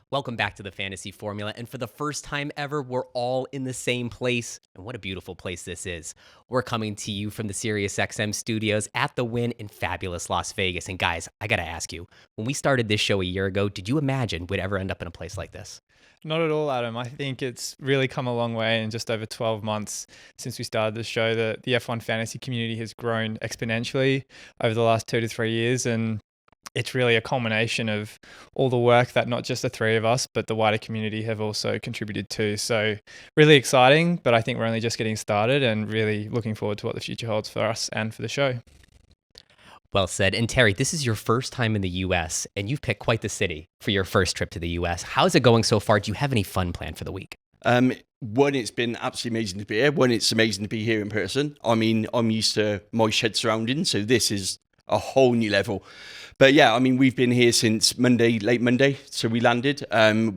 Welcome back to the Fantasy Formula, and for the first time ever, we're all in the same place, and what a beautiful place this is. We're coming to you from the SiriusXM studios at the Wynn in fabulous Las Vegas, and guys, I gotta ask you, when we started this show a year ago, did you imagine we'd ever end up in a place like this? Not at all, Adam. I think it's really come a long way in just over 12 months since we started the show. The F1 fantasy community has grown exponentially over the last 2 to 3 years, and it's really a culmination of all the work that not just the three of us, but the wider community have also contributed to. So really exciting, but I think we're only just getting started and really looking forward to what the future holds for us and for the show. Well said. And Terry, this is your first time in the US, and you've picked quite the city for your first trip to the US. How's it going so far? Do you have any fun planned for the week? One, it's been absolutely amazing to be here. One, it's amazing to be here in person. I mean, I'm used to my shed surroundings, so this is a whole new level. But yeah, I mean, we've been here since Monday, late Monday. So we landed.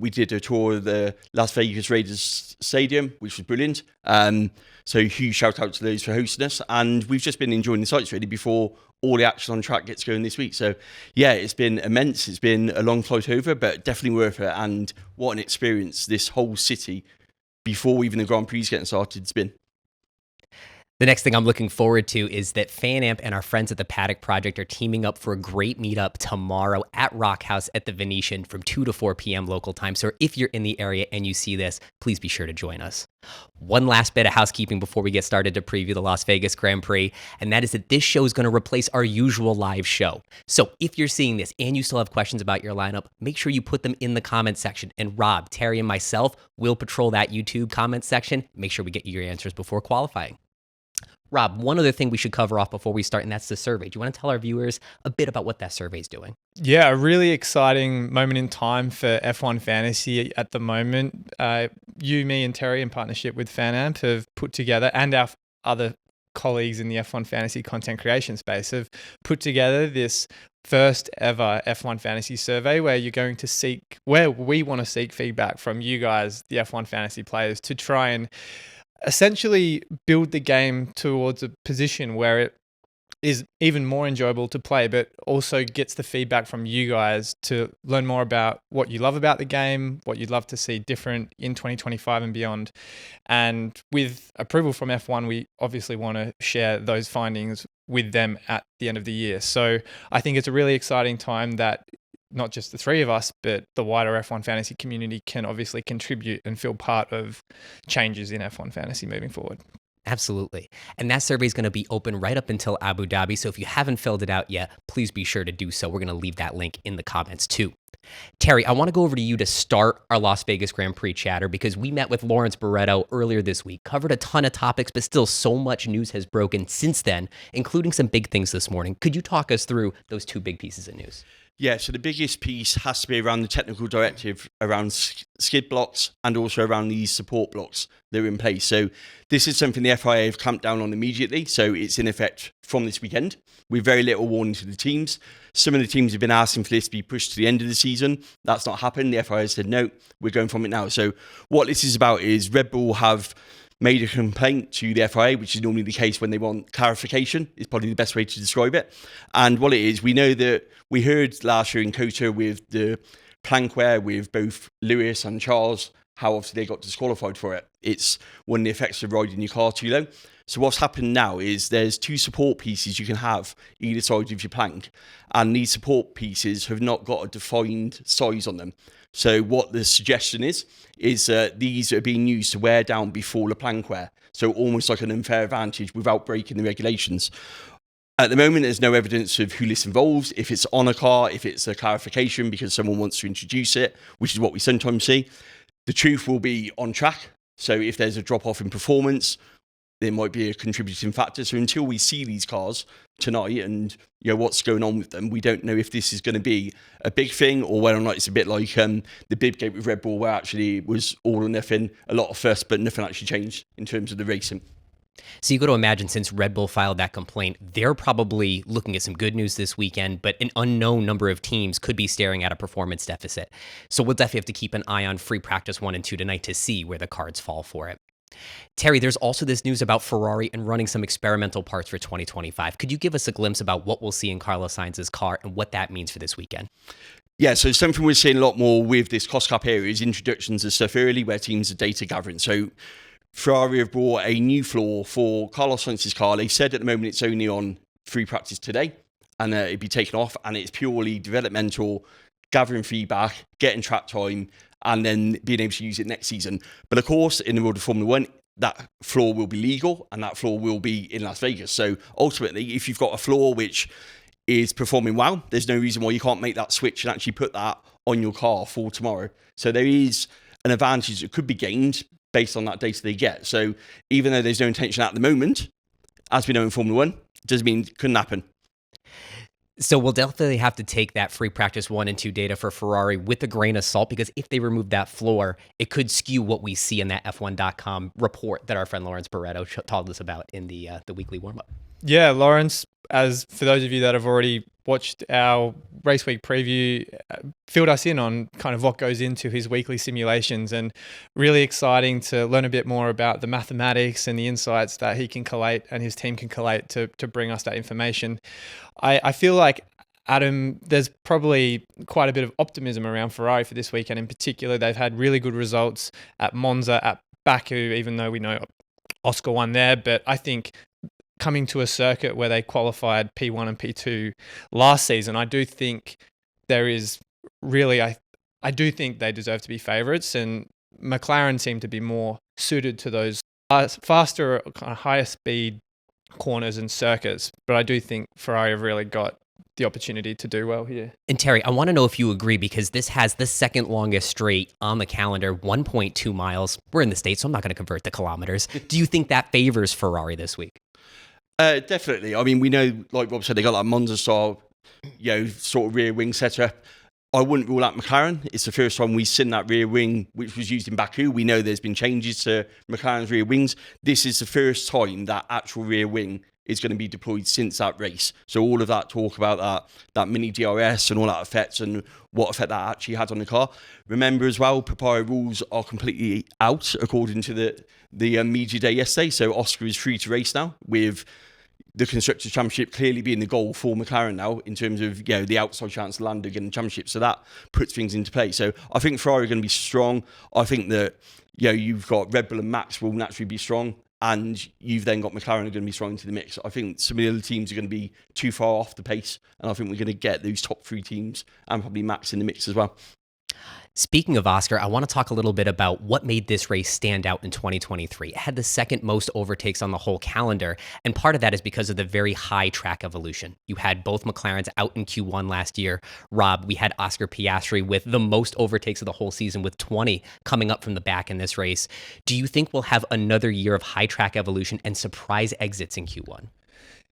We did a tour of the Las Vegas Raiders Stadium, which was brilliant. So huge shout out to those for hosting us. And we've just been enjoying the sights really before all the action on track gets going this week. So yeah, it's been immense. It's been a long flight over, but definitely worth it. And what an experience this whole city before even the Grand Prix getting started has been. The next thing I'm looking forward to is that FanAmp and our friends at the Paddock Project are teaming up for a great meetup tomorrow at Rock House at the Venetian from 2 to 4 p.m. local time. So if you're in the area and you see this, please be sure to join us. One last bit of housekeeping before we get started to preview the Las Vegas Grand Prix, and that is that this show is going to replace our usual live show. So if you're seeing this and you still have questions about your lineup, make sure you put them in the comments section. And Rob, Terry, and myself will patrol that YouTube comments section. Make sure we get you your answers before qualifying. Rob, one other thing we should cover off before we start, and that's the survey. Do you want to tell our viewers a bit about what that survey is doing? Yeah, a really exciting moment in time for F1 Fantasy at the moment. You, me, and Terry, in partnership with FanAmp, have put together, and our other colleagues in the F1 Fantasy content creation space have put together this first ever F1 Fantasy survey where we want to seek feedback from you guys, the F1 Fantasy players, to try and essentially build the game towards a position where it is even more enjoyable to play, but also gets the feedback from you guys to learn more about what you love about the game, what you'd love to see different in 2025 and beyond. And with approval from F1, we obviously want to share those findings with them at the end of the year. So I think it's a really exciting time that not just the three of us, but the wider F1 fantasy community can obviously contribute and feel part of changes in F1 fantasy moving forward. Absolutely. And that survey is going to be open right up until Abu Dhabi. So if you haven't filled it out yet, please be sure to do so. We're going to leave that link in the comments too. Terry, I want to go over to you to start our Las Vegas Grand Prix chatter because we met with Lawrence Barretto earlier this week, covered a ton of topics, but still so much news has broken since then, including some big things this morning. Could you talk us through those two big pieces of news? Yeah, so the biggest piece has to be around the technical directive around skid blocks and also around these support blocks that are in place. So this is something the FIA have clamped down on immediately. So it's in effect from this weekend with very little warning to the teams. Some of the teams have been asking for this to be pushed to the end of the season. That's not happened. The FIA said, no, we're going from it now. So what this is about is Red Bull have made a complaint to the FIA, which is normally the case when they want clarification, is probably the best way to describe it. And what it is, we know that we heard last year in COTA with the plankware with both Lewis and Charles, how obviously they got disqualified for it. It's one of the effects of riding your car too low. So what's happened now is there's two support pieces you can have either side of your plank, and these support pieces have not got a defined size on them. So what the suggestion is these are being used to wear down before the plank wear. So almost like an unfair advantage without breaking the regulations. At the moment, there's no evidence of who this involves, if it's on a car, if it's a clarification because someone wants to introduce it, which is what we sometimes see. The truth will be on track. So if there's a drop-off in performance, there might be a contributing factor. So until we see these cars tonight and what's going on with them, we don't know if this is going to be a big thing or whether or not it's a bit like the Bibgate with Red Bull, where actually it was all or nothing, a lot of fuss, but nothing actually changed in terms of the racing. So you got to imagine, since Red Bull filed that complaint, they're probably looking at some good news this weekend, but an unknown number of teams could be staring at a performance deficit. So we'll definitely have to keep an eye on free practice 1 and 2 tonight to see where the cards fall for it. Terry, there's also this news about Ferrari and running some experimental parts for 2025. Could you give us a glimpse about what we'll see in Carlos Sainz's car and what that means for this weekend? Yeah, so something we're seeing a lot more with this cost cap area is introductions of stuff early where teams are data gathering. So Ferrari have brought a new floor for Carlos Sainz's car. They said at the moment it's only on free practice today and it'd be taken off, and it's purely developmental, gathering feedback, getting track time, and then being able to use it next season. But of course, in the world of Formula One, that floor will be legal and that floor will be in Las Vegas. So ultimately, if you've got a floor which is performing well, there's no reason why you can't make that switch and actually put that on your car for tomorrow. So there is an advantage that could be gained based on that data they get. So even though there's no intention at the moment, as we know in Formula One, doesn't mean it couldn't happen. So we'll definitely have to take that free practice 1 and 2 data for Ferrari with a grain of salt, because if they remove that floor, it could skew what we see in that F1.com report that our friend Lawrence Barretto told us about in the weekly warm-up. Yeah, Lawrence, as for those of you that have already watched our race week preview, filled us in on kind of what goes into his weekly simulations, and really exciting to learn a bit more about the mathematics and the insights that he can collate and his team can collate to bring us that information. I feel like, Adam, there's probably quite a bit of optimism around Ferrari for this weekend in particular. They've had really good results at Monza, at Baku, even though we know Oscar won there, but I think coming to a circuit where they qualified P1 and P2 last season, I do think there is really, I do think they deserve to be favourites, and McLaren seem to be more suited to those faster, kind of higher speed corners and circuits, but I do think Ferrari have really got the opportunity to do well here. And Terry, I want to know if you agree, because this has the second longest straight on the calendar, 1.2 miles. We're in the States, so I'm not going to convert the kilometers. Do you think that favors Ferrari this week? Definitely. I mean, we know, like Rob said, they got that Monza style, sort of rear wing setup. I wouldn't rule out McLaren. It's the first time we've seen that rear wing, which was used in Baku. We know there's been changes to McLaren's rear wings. This is the first time that actual rear wing is going to be deployed since that race. So all of that talk about that mini DRS and all that effects and what effect that actually had on the car. Remember as well, Papaya rules are completely out according to the media day yesterday. So Oscar is free to race now, with the Constructors' Championship clearly being the goal for McLaren now in terms of the outside chance of Lando getting the championship. So that puts things into play. So I think Ferrari are going to be strong. I think that you've got Red Bull and Max will naturally be strong, and you've then got McLaren are going to be strong into the mix. I think some of the other teams are going to be too far off the pace, and I think we're going to get those top 3 teams and probably Max in the mix as well. Speaking of Oscar, I want to talk a little bit about what made this race stand out in 2023. It had the second most overtakes on the whole calendar, and part of that is because of the very high track evolution. You had both McLarens out in Q1 last year. Rob, we had Oscar Piastri with the most overtakes of the whole season, with 20 coming up from the back in this race. Do you think we'll have another year of high track evolution and surprise exits in Q1?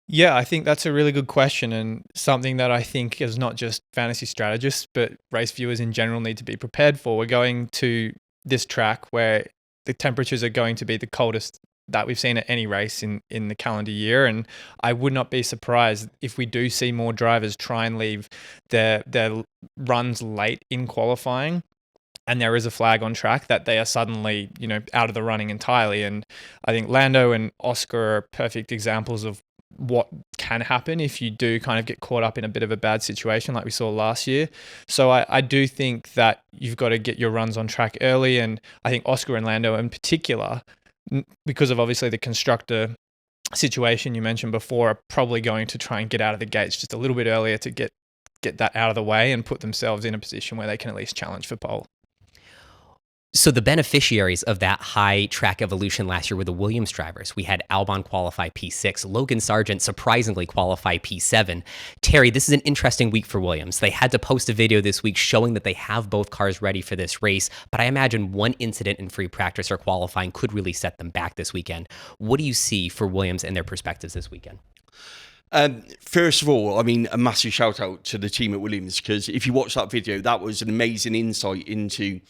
Yeah, I think that's a really good question, and something that I think is not just fantasy strategists, but race viewers in general need to be prepared for. We're going to this track where the temperatures are going to be the coldest that we've seen at any race in the calendar year, and I would not be surprised if we do see more drivers try and leave their runs late in qualifying, and there is a flag on track, that they are suddenly, out of the running entirely. And I think Lando and Oscar are perfect examples of what can happen if you do kind of get caught up in a bit of a bad situation like we saw last year. So I do think that you've got to get your runs on track early, and I think Oscar and Lando in particular, because of obviously the constructor situation you mentioned before, are probably going to try and get out of the gates just a little bit earlier to get that out of the way and put themselves in a position where they can at least challenge for pole. So the beneficiaries of that high track evolution last year were the Williams drivers. We had Albon qualify P6, Logan Sargent surprisingly qualify P7. Terry, this is an interesting week for Williams. They had to post a video this week showing that they have both cars ready for this race, but I imagine one incident in free practice or qualifying could really set them back this weekend. What do you see for Williams and their perspectives this weekend? First of all, I mean, a massive shout out to the team at Williams, because if you watch that video, that was an amazing insight into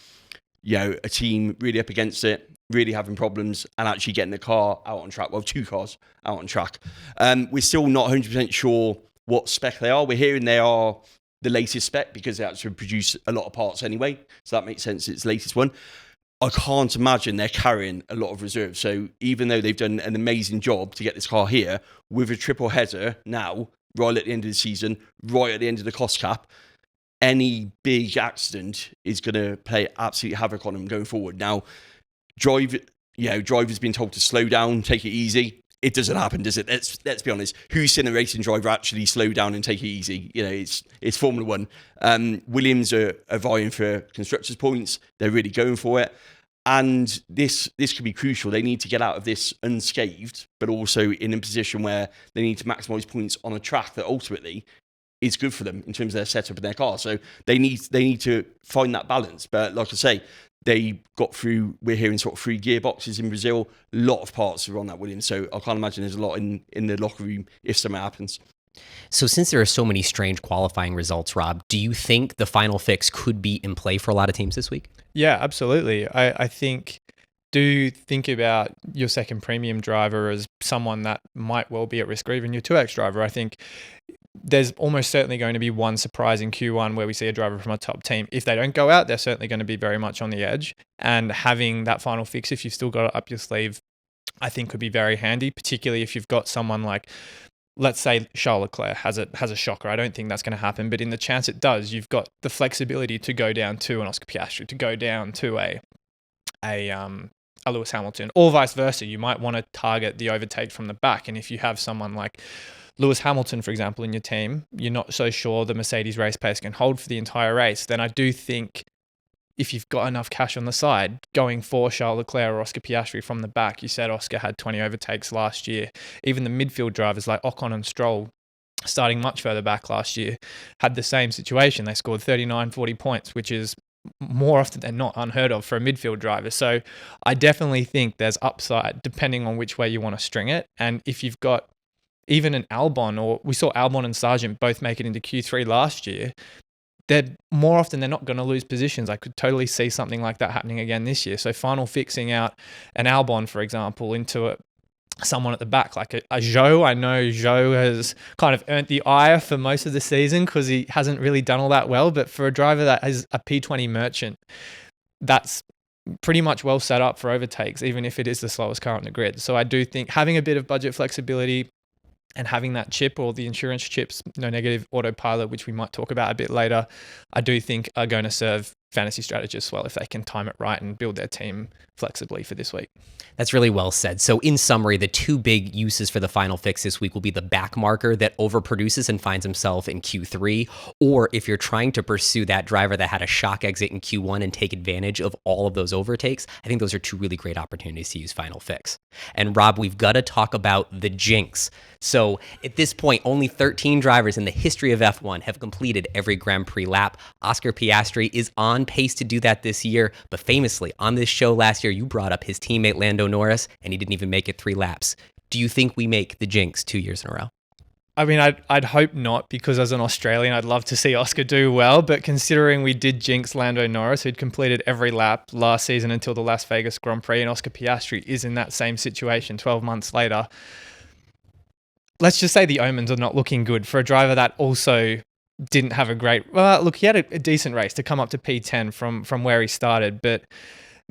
a team really up against it, really having problems, and actually getting the car out on track. Well, 2 cars out on track. We're still not 100% sure what spec they are. We're hearing they are the latest spec because they actually produce a lot of parts anyway. So that makes sense. It's the latest one. I can't imagine they're carrying a lot of reserves. So even though they've done an amazing job to get this car here, with a triple header now, right at the end of the season, right at the end of the cost cap, any big accident is going to play absolute havoc on them going forward. Now, drivers being told to slow down, take it easy. It doesn't happen, does it? Let's be honest. Who's seen a racing driver actually slow down and take it easy? It's Formula One. Williams are vying for constructors' points. They're really going for it. And this could be crucial. They need to get out of this unscathed, but also in a position where they need to maximise points on a track that ultimately is good for them in terms of their setup and their car. So they need to find that balance. But like I say, they got through, we're hearing sort of 3 gearboxes in Brazil. A lot of parts are on that Williams. So I can't imagine there's a lot in the locker room if something happens. So since there are so many strange qualifying results, Rob, do you think the final fix could be in play for a lot of teams this week? Yeah, absolutely. I think, do think about your second premium driver as someone that might well be at risk, or even your 2X driver. I think there's almost certainly going to be one surprise in Q1 where we see a driver from a top team. If they don't go out, they're certainly going to be very much on the edge. And having that final fix, if you've still got it up your sleeve, I think could be very handy, particularly if you've got someone like, let's say Charles Leclerc has a shocker. I don't think that's going to happen, but in the chance it does, you've got the flexibility to go down to an Oscar Piastri, to go down to a Lewis Hamilton, or vice versa. You might want to target the overtake from the back. And if you have someone like Lewis Hamilton, for example, in your team, you're not so sure the Mercedes race pace can hold for the entire race, then I do think if you've got enough cash on the side, going for Charles Leclerc or Oscar Piastri from the back. You said Oscar had 20 overtakes last year. Even the midfield drivers like Ocon and Stroll, starting much further back last year, had the same situation. They scored 39, 40 points, which is more often than not unheard of for a midfield driver. So I definitely think there's upside depending on which way you want to string it. And if you've got even an Albon, or we saw Albon and Sargent both make it into Q3 last year, they're more often they're not going to lose positions. I could totally see something like that happening again this year. So final fixing out an Albon, for example, into someone at the back, like a Zhou. I know Zhou has kind of earned the ire for most of the season because he hasn't really done all that well. But for a driver that is a P20 merchant, that's pretty much well set up for overtakes, even if it is the slowest car on the grid. So I do think having a bit of budget flexibility and having that chip, or the insurance chips, no negative autopilot, which we might talk about a bit later, I do think are going to serve fantasy strategists well if they can time it right and build their team flexibly for this week. That's really well said. So in summary, the 2 big uses for the final fix this week will be the back marker that overproduces and finds himself in Q3, or if you're trying to pursue that driver that had a shock exit in Q1 and take advantage of all of those overtakes. I think those are 2 really great opportunities to use final fix. And Rob, we've got to talk about the jinx. So at this point, only 13 drivers in the history of F1 have completed every Grand Prix lap. Oscar Piastri is on pace to do that this year, but famously on this show last year, you brought up his teammate Lando Norris, and he didn't even make it 3 laps. Do you think we make the jinx 2 years in a row? I mean, I'd hope not, because as an Australian, I'd love to see Oscar do well. But considering we did jinx Lando Norris, who'd completed every lap last season until the Las Vegas Grand Prix, and Oscar Piastri is in that same situation 12 months later, let's just say the omens are not looking good for a driver that also didn't have a great... Well, look, he had a decent race to come up to P10 from where he started, but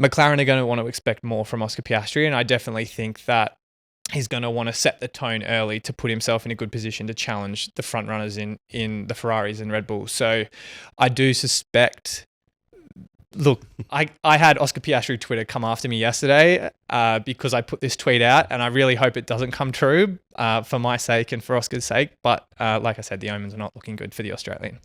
McLaren are going to want to expect more from Oscar Piastri, and I definitely think that he's going to want to set the tone early to put himself in a good position to challenge the front runners in the Ferraris and Red Bulls. So I do suspect... Look, I had Oscar Piastri Twitter come after me yesterday because I put this tweet out, and I really hope it doesn't come true for my sake and for Oscar's sake. But like I said, the omens are not looking good for the Australian.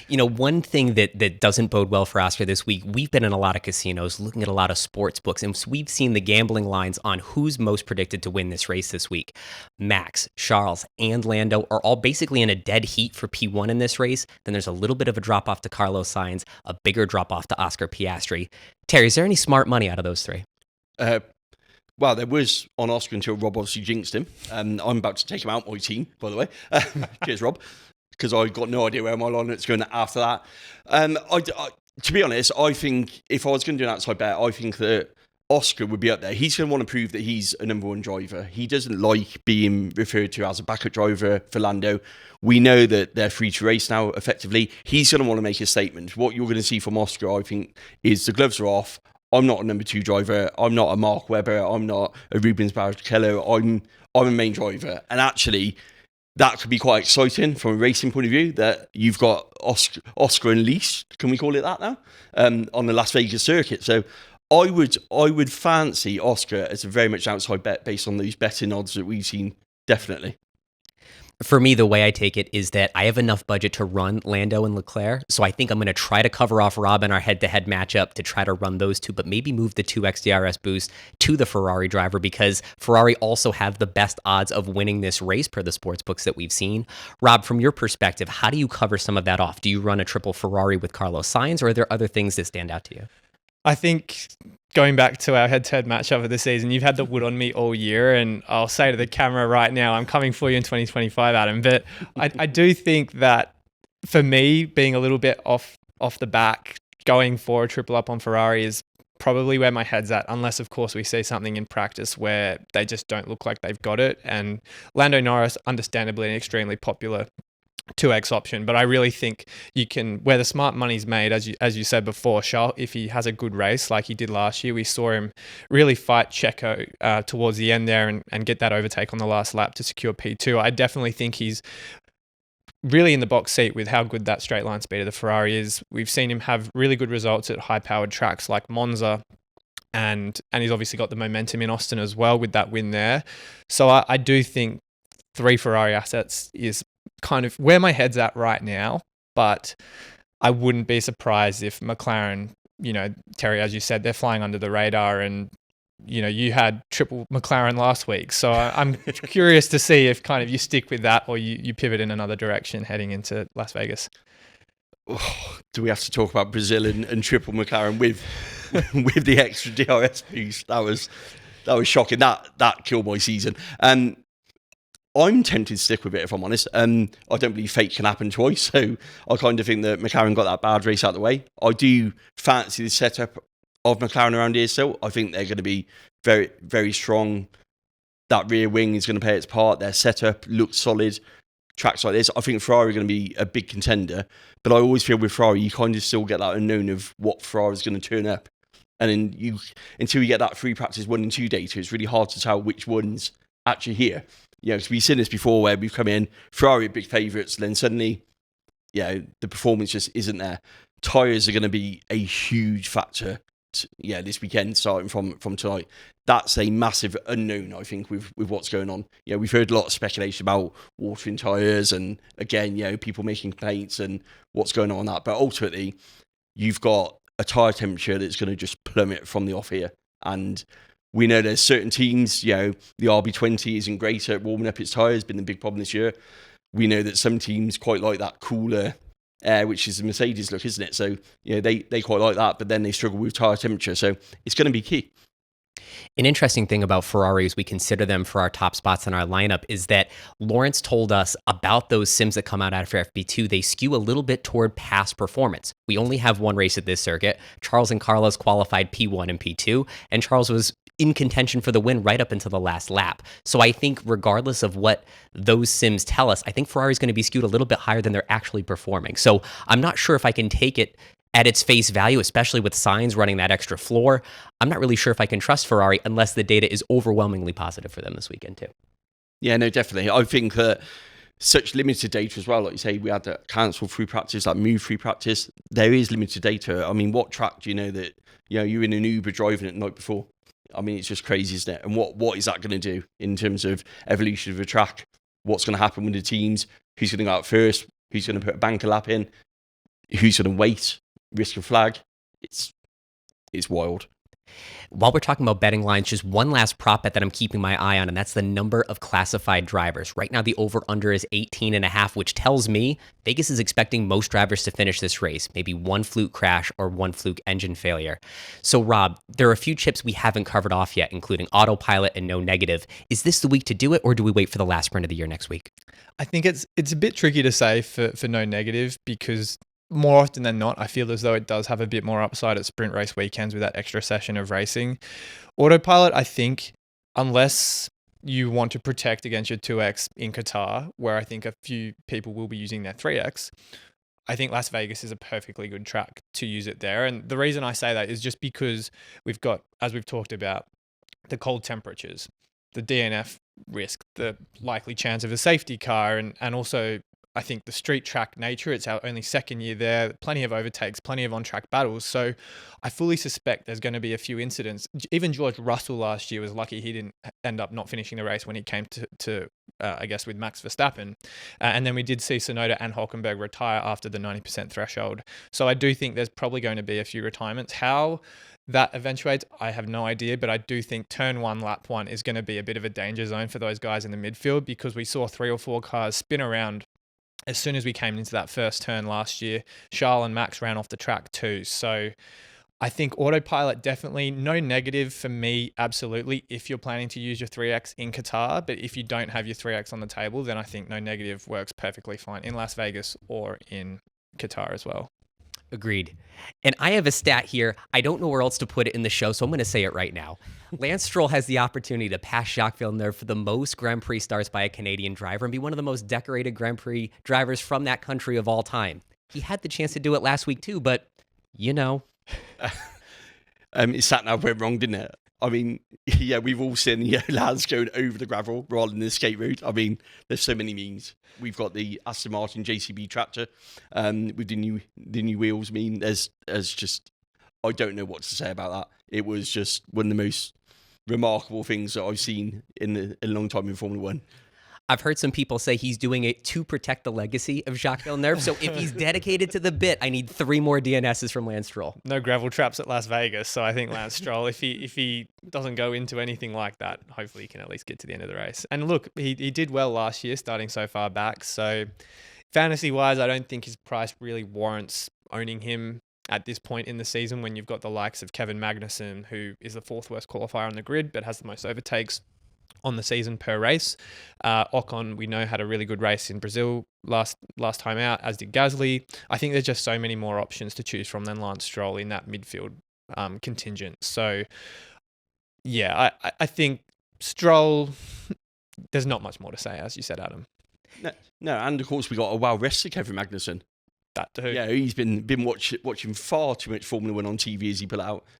You know, one thing that doesn't bode well for Oscar this week, we've been in a lot of casinos looking at a lot of sports books, and we've seen the gambling lines on who's most predicted to win this race this week. Max, Charles, and Lando are all basically in a dead heat for P1 in this race. Then there's a little bit of a drop-off to Carlos Sainz, a bigger drop-off to Oscar Piastri. Terry, is there any smart money out of those 3? Well, there was on Oscar until Rob obviously jinxed him. I'm about to take him out my team, by the way. Cheers, Rob. Because I got no idea where my lineup's going after that. To be honest, I think if I was going to do an outside bet, I think that Oscar would be up there. He's going to want to prove that he's a number 1 driver. He doesn't like being referred to as a backup driver for Lando. We know that they're free to race now, effectively. He's going to want to make a statement. What you're going to see from Oscar, I think, is the gloves are off. I'm not a number 2 driver. I'm not a Mark Webber. I'm not a Rubens Barrichello. I'm a main driver. And actually, that could be quite exciting from a racing point of view, that you've got Oscar unleashed, can we call it that now, on the Las Vegas circuit. So I would fancy Oscar as a very much outside bet based on those betting odds that we've seen, definitely. For me, the way I take it is that I have enough budget to run Lando and Leclerc, so I think I'm going to try to cover off Rob in our head-to-head matchup to try to run those two, but maybe move the 2x DRS boost to the Ferrari driver, because Ferrari also have the best odds of winning this race per the sports books that we've seen. Rob, from your perspective, how do you cover some of that off? Do you run a triple Ferrari with Carlos Sainz, or are there other things that stand out to you? I think going back to our head-to-head matchup of the season, you've had the wood on me all year, and I'll say to the camera right now, I'm coming for you in 2025, Adam. But I do think that for me, being a little bit off the back, going for a triple up on Ferrari is probably where my head's at, unless, of course, we see something in practice where they just don't look like they've got it. And Lando Norris, understandably, an extremely popular 2x option, but I really think you can, where the smart money's made, as you said before, Charles, if he has a good race like he did last year. We saw him really fight Checo towards the end there and get that overtake on the last lap to secure P2. I definitely think he's really in the box seat with how good that straight line speed of the Ferrari is. We've seen him have really good results at high powered tracks like Monza, and he's obviously got the momentum in Austin as well with that win there. So I do think 3 Ferrari assets is kind of where my head's at right now, but I wouldn't be surprised if McLaren, Terry, as you said, they're flying under the radar, and you had triple McLaren last week. So I'm curious to see if kind of you stick with that or you pivot in another direction heading into Las Vegas. Oh, do we have to talk about Brazil and triple McLaren with with the extra DRS boost? That was shocking. That killed my season. I'm tempted to stick with it, if I'm honest. I don't believe fate can happen twice, so I kind of think that McLaren got that bad race out of the way. I do fancy the setup of McLaren around here still. I think they're going to be very, very strong. That rear wing is going to play its part. Their setup looks solid. Tracks like this, I think Ferrari are going to be a big contender, but I always feel with Ferrari, you kind of still get that unknown of what Ferrari is going to turn up. And then until you get that free practice 1 and 2 data, it's really hard to tell which one's actually here. Because we've seen this before where we've come in, Ferrari are big favourites, then suddenly, the performance just isn't there. Tyres are going to be a huge factor, this weekend, starting from tonight. That's a massive unknown, I think, with what's going on. We've heard a lot of speculation about watering tyres and, again, people making complaints and what's going on that. But ultimately, you've got a tyre temperature that's going to just plummet from the off here. And we know there's certain teams, the RB20 isn't great at warming up its tyres, been the big problem this year. We know that some teams quite like that cooler air, which is the Mercedes look, isn't it? So, they quite like that, but then they struggle with tyre temperature. So it's going to be key. An interesting thing about Ferrari as we consider them for our top spots in our lineup is that Lawrence told us about those sims that come out after FP2. They skew a little bit toward past performance. We only have one race at this circuit. Charles and Carlos qualified P1 and P2, and Charles was in contention for the win right up until the last lap. So I think regardless of what those sims tell us, I think Ferrari's going to be skewed a little bit higher than they're actually performing. So I'm not sure if I can take it at its face value, especially with Sainz running that extra floor. I'm not really sure if I can trust Ferrari unless the data is overwhelmingly positive for them this weekend too. Yeah, no, definitely. I think that such limited data as well, like you say, we had to cancel free practice, like move free practice. There is limited data. I mean, what track do you know that you're in an Uber driving it the night before? I mean, it's just crazy, isn't it? And what is that going to do in terms of evolution of the track? What's going to happen with the teams? Who's going to go out first? Who's going to put a banker lap in? Who's going to wait? Risk of flag? It's wild. While we're talking about betting lines, just one last prop bet that I'm keeping my eye on, and that's the number of classified drivers. Right now, the over-under is 18.5, which tells me Vegas is expecting most drivers to finish this race, maybe one fluke crash or one fluke engine failure. So, Rob, there are a few chips we haven't covered off yet, including autopilot and no negative. Is this the week to do it, or do we wait for the last sprint of the year next week? I think it's a bit tricky to say for no negative, because more often than not, I feel as though it does have a bit more upside at sprint race weekends with that extra session of racing. Autopilot, I think, unless you want to protect against your 2X in Qatar, where I think a few people will be using their 3X, I think Las Vegas is a perfectly good track to use it there. And the reason I say that is just because we've got, as we've talked about, the cold temperatures, the DNF risk, the likely chance of a safety car, and also I think the street track nature. It's our only second year there, plenty of overtakes, plenty of on-track battles. So I fully suspect there's going to be a few incidents. Even George Russell last year was lucky he didn't end up not finishing the race when he came to I guess, with Max Verstappen. And then we did see Tsunoda and Hülkenberg retire after the 90% threshold. So I do think there's probably going to be a few retirements. How that eventuates, I have no idea, but I do think turn 1, lap 1 is going to be a bit of a danger zone for those guys in the midfield, because we saw 3 or 4 cars spin around as soon as we came into that first turn last year. Charles and Max ran off the track too. So I think autopilot, definitely. No negative for me, absolutely, if you're planning to use your 3X in Qatar. But if you don't have your 3X on the table, then I think no negative works perfectly fine in Las Vegas or in Qatar as well. Agreed. And I have a stat here. I don't know where else to put it in the show, so I'm going to say it right now. Lance Stroll has the opportunity to pass Jacques Villeneuve for the most Grand Prix starts by a Canadian driver and be one of the most decorated Grand Prix drivers from that country of all time. He had the chance to do it last week too, but you know. It sat nav went wrong, didn't it? I mean, yeah, we've all seen lads going over the gravel rather than the skate route. I mean, there's so many memes. We've got the Aston Martin JCB tractor with the new wheels. I mean, there's just, I don't know what to say about that. It was just one of the most remarkable things that I've seen in a long time in Formula One. I've heard some people say he's doing it to protect the legacy of Jacques Villeneuve. So if he's dedicated to the bit, I need 3 more DNSs from Lance Stroll. No gravel traps at Las Vegas. So I think Lance Stroll, if he doesn't go into anything like that, hopefully he can at least get to the end of the race. And look, he did well last year, starting so far back. So fantasy-wise, I don't think his price really warrants owning him at this point in the season, when you've got the likes of Kevin Magnussen, who is the 4th worst qualifier on the grid, but has the most overtakes on the season per race. Ocon, we know, had a really good race in Brazil last time out, as did Gasly. I think there's just so many more options to choose from than Lance Stroll in that midfield contingent. So, yeah, I think Stroll, there's not much more to say, as you said, Adam. No, and of course we got a well-rested Kevin Magnussen. That too. Yeah, he's been watching far too much Formula One on TV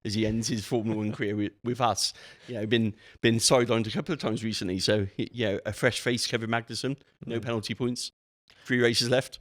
as he ends his Formula One career with us. Yeah, been sidelined a couple of times recently. So yeah, a fresh face, Kevin Magnussen. No penalty points. 3 races left.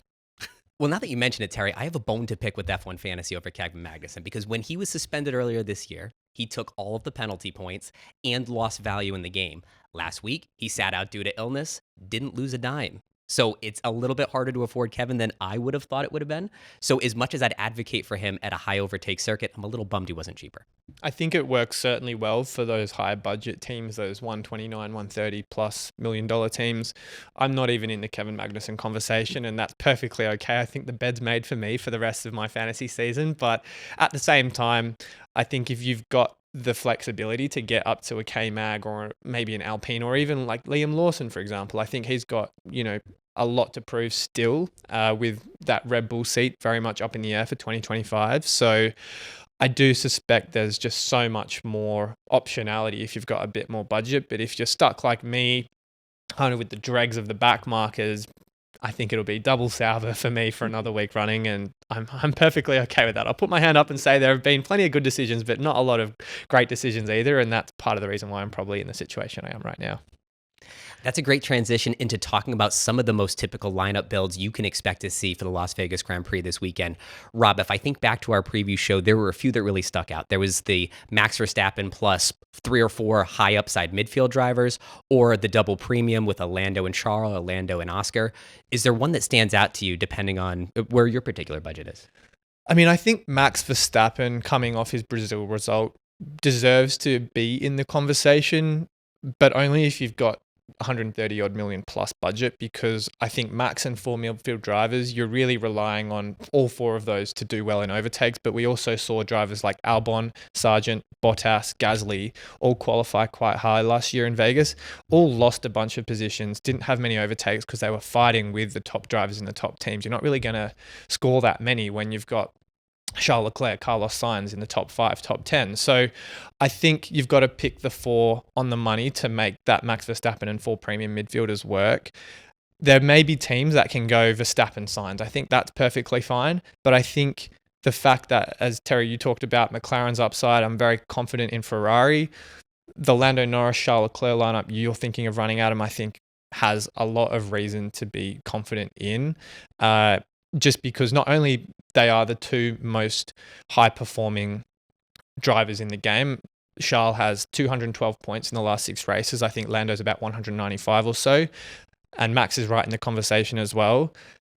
Well, now that you mention it, Terry, I have a bone to pick with F1 Fantasy over Kevin Magnussen, because when he was suspended earlier this year, he took all of the penalty points and lost value in the game. Last week, he sat out due to illness, didn't lose a dime. So it's a little bit harder to afford Kevin than I would have thought it would have been. So as much as I'd advocate for him at a high overtake circuit, I'm a little bummed he wasn't cheaper. I think it works certainly well for those high budget teams, those 129, 130 plus $1 million teams. I'm not even in the Kevin Magnussen conversation, and that's perfectly okay. I think the bed's made for me for the rest of my fantasy season. But at the same time, I think if you've got the flexibility to get up to a K-Mag or maybe an Alpine, or even like Liam Lawson, for example, I think he's got, a lot to prove still with that Red Bull seat very much up in the air for 2025. So I do suspect there's just so much more optionality if you've got a bit more budget. But if you're stuck like me, kind of with the dregs of the back markers, I think it'll be double salver for me for another week running, and I'm perfectly okay with that. I'll put my hand up and say there have been plenty of good decisions, but not a lot of great decisions either, and that's part of the reason why I'm probably in the situation I am right now. That's a great transition into talking about some of the most typical lineup builds you can expect to see for the Las Vegas Grand Prix this weekend. Rob, if I think back to our preview show, there were a few that really stuck out. There was the Max Verstappen plus 3 or 4 high upside midfield drivers, or the double premium with a Lando and Charles, a Lando and Oscar. Is there one that stands out to you depending on where your particular budget is? I mean, I think Max Verstappen, coming off his Brazil result, deserves to be in the conversation, but only if you've got 130 odd million plus budget, because I think Max and 4 midfield drivers, you're really relying on all 4 of those to do well in overtakes. But we also saw drivers like Albon, Sargent, Bottas, Gasly all qualify quite high last year in Vegas, all lost a bunch of positions, didn't have many overtakes because they were fighting with the top drivers in the top teams. You're not really going to score that many when you've got Charles Leclerc, Carlos Sainz in the top 5, top 10. So I think you've got to pick the 4 on the money to make that Max Verstappen and 4 premium midfielders work. there may be teams that can go Verstappen Sainz. I think that's perfectly fine. But I think the fact that, as Terry, you talked about McLaren's upside, I'm very confident in Ferrari. The Lando Norris, Charles Leclerc lineup you're thinking of running out of, I think, has a lot of reason to be confident in. Just because not only they are the two most high-performing drivers in the game. Charles has 212 points in the last 6 races. I think Lando's about 195 or so. And Max is right in the conversation as well.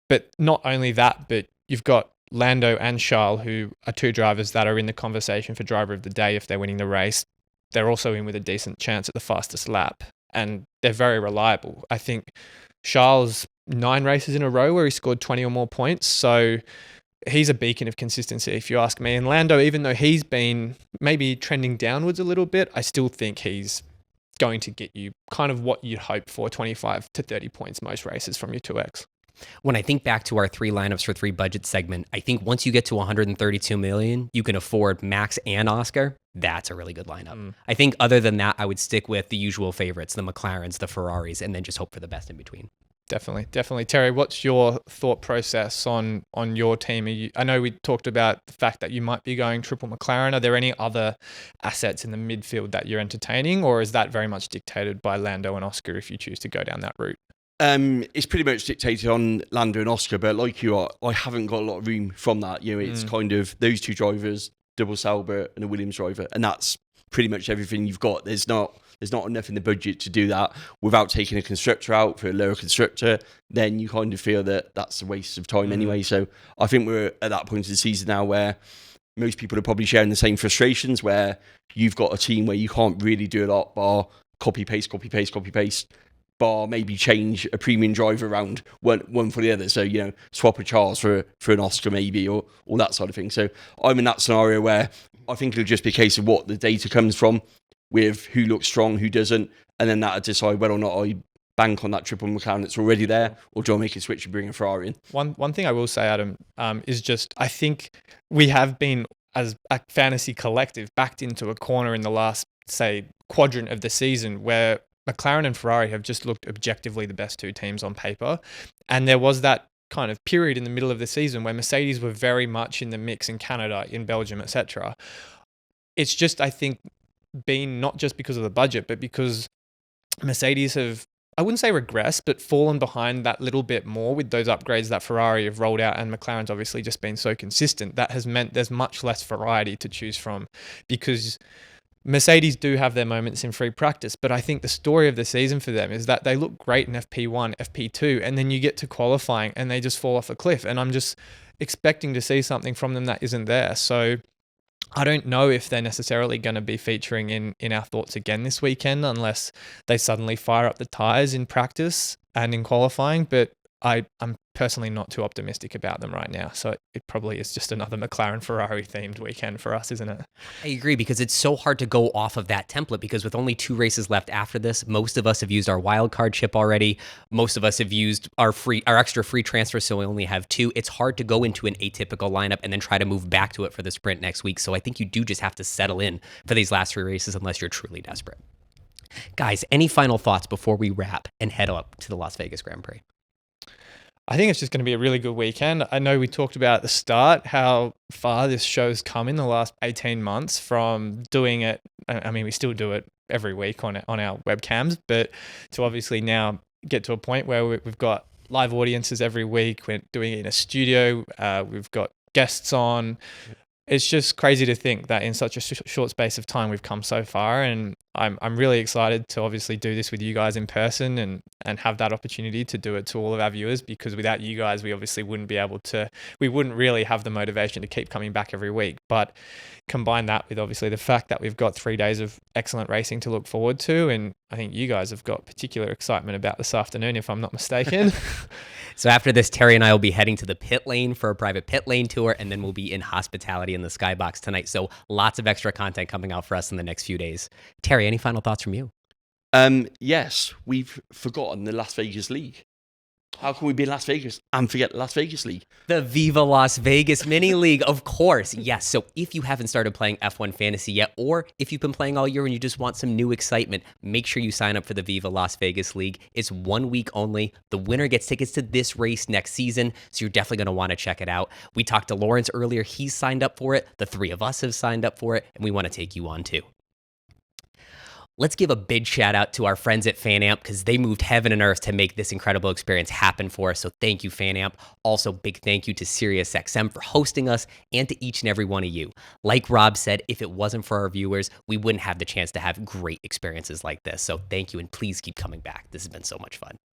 But not only that, but you've got Lando and Charles, who are 2 drivers that are in the conversation for driver of the day if they're winning the race. They're also in with a decent chance at the fastest lap. And they're very reliable. I think Charles 9 races in a row where he scored 20 or more points. So he's a beacon of consistency, if you ask me. And Lando, even though he's been maybe trending downwards a little bit, I still think he's going to get you kind of what you'd hope for, 25 to 30 points most races from your 2X. When I think back to our 3 lineups for 3 budget segment, I think once you get to 132 million, you can afford Max and Oscar. That's a really good lineup. I think other than that, I would stick with the usual favorites, the McLarens, the Ferraris, and then just hope for the best in between. Definitely. Terry, what's your thought process on your team? I know we talked about the fact that you might be going triple McLaren. Are there any other assets in the midfield that you're entertaining, or is that very much dictated by Lando and Oscar if you choose to go down that route? It's pretty much dictated on Lando and Oscar, but like you are, I haven't got a lot of room from that. It's kind of those 2 drivers, double Sauber and a Williams driver, and that's pretty much everything you've got. There's not enough in the budget to do that without taking a constructor out for a lower constructor. Then you kind of feel that that's a waste of time anyway. So I think we're at that point of the season now where most people are probably sharing the same frustrations, where you've got a team where you can't really do a lot bar copy paste, bar maybe change a premium driver around one for the other. So, swap a Charles for an Oscar maybe, or that sort of thing. So I'm in that scenario where I think it'll just be a case of what the data comes from, with who looks strong, who doesn't, and then that'll decide whether or not I bank on that triple McLaren that's already there, or do I make a switch and bring a Ferrari in? One thing I will say, Adam, is just I think we have been, as a fantasy collective, backed into a corner in the last, say, quadrant of the season where McLaren and Ferrari have just looked objectively the best 2 teams on paper. And there was that kind of period in the middle of the season where Mercedes were very much in the mix in Canada, in Belgium, etc. It's just, I think, been not just because of the budget, but because Mercedes have, I wouldn't say regressed, but fallen behind that little bit more with those upgrades that Ferrari have rolled out, and McLaren's obviously just been so consistent. That has meant there's much less variety to choose from, because Mercedes do have their moments in free practice, but I think the story of the season for them is that they look great in FP1, FP2, and then you get to qualifying and they just fall off a cliff. And I'm just expecting to see something from them that isn't there. So I don't know if they're necessarily going to be featuring in our thoughts again this weekend, unless they suddenly fire up the tires in practice and in qualifying. But I'm personally not too optimistic about them right now. So it probably is just another McLaren Ferrari themed weekend for us, isn't it? I agree, because it's so hard to go off of that template, because with only 2 races left after this, most of us have used our wild card chip already. Most of us have used our extra free transfer, so we only have 2. It's hard to go into an atypical lineup and then try to move back to it for the sprint next week. So I think you do just have to settle in for these last 3 races unless you're truly desperate. Guys, any final thoughts before we wrap and head up to the Las Vegas Grand Prix? I think it's just going to be a really good weekend. I know we talked about at the start how far this show's come in the last 18 months from doing it. I mean, we still do it every week on our webcams, but to obviously now get to a point where we've got live audiences every week. We're doing it in a studio. We've got guests on. It's just crazy to think that in such a short space of time we've come so far, and I'm really excited to obviously do this with you guys in person and have that opportunity to do it to all of our viewers, because without you guys we obviously wouldn't really have the motivation to keep coming back every week. But combine that with obviously the fact that we've got 3 days of excellent racing to look forward to, and I think you guys have got particular excitement about this afternoon, if I'm not mistaken. So after this, Terry and I will be heading to the pit lane for a private pit lane tour, and then we'll be in hospitality in the Skybox tonight. So lots of extra content coming out for us in the next few days. Terry, any final thoughts from you? Yes, we've forgotten the Las Vegas League. How can we be in Las Vegas and forget the Las Vegas League? The Viva Las Vegas Mini League, of course. Yes. So if you haven't started playing F1 Fantasy yet, or if you've been playing all year and you just want some new excitement, make sure you sign up for the Viva Las Vegas League. It's 1 week only. The winner gets tickets to this race next season, so you're definitely going to want to check it out. We talked to Lawrence earlier. He's signed up for it. The three of us have signed up for it, and we want to take you on too. Let's give a big shout out to our friends at FanAmp because they moved heaven and earth to make this incredible experience happen for us. So thank you, FanAmp. Also, big thank you to SiriusXM for hosting us and to each and every one of you. Like Rob said, if it wasn't for our viewers, we wouldn't have the chance to have great experiences like this. So thank you, and please keep coming back. This has been so much fun.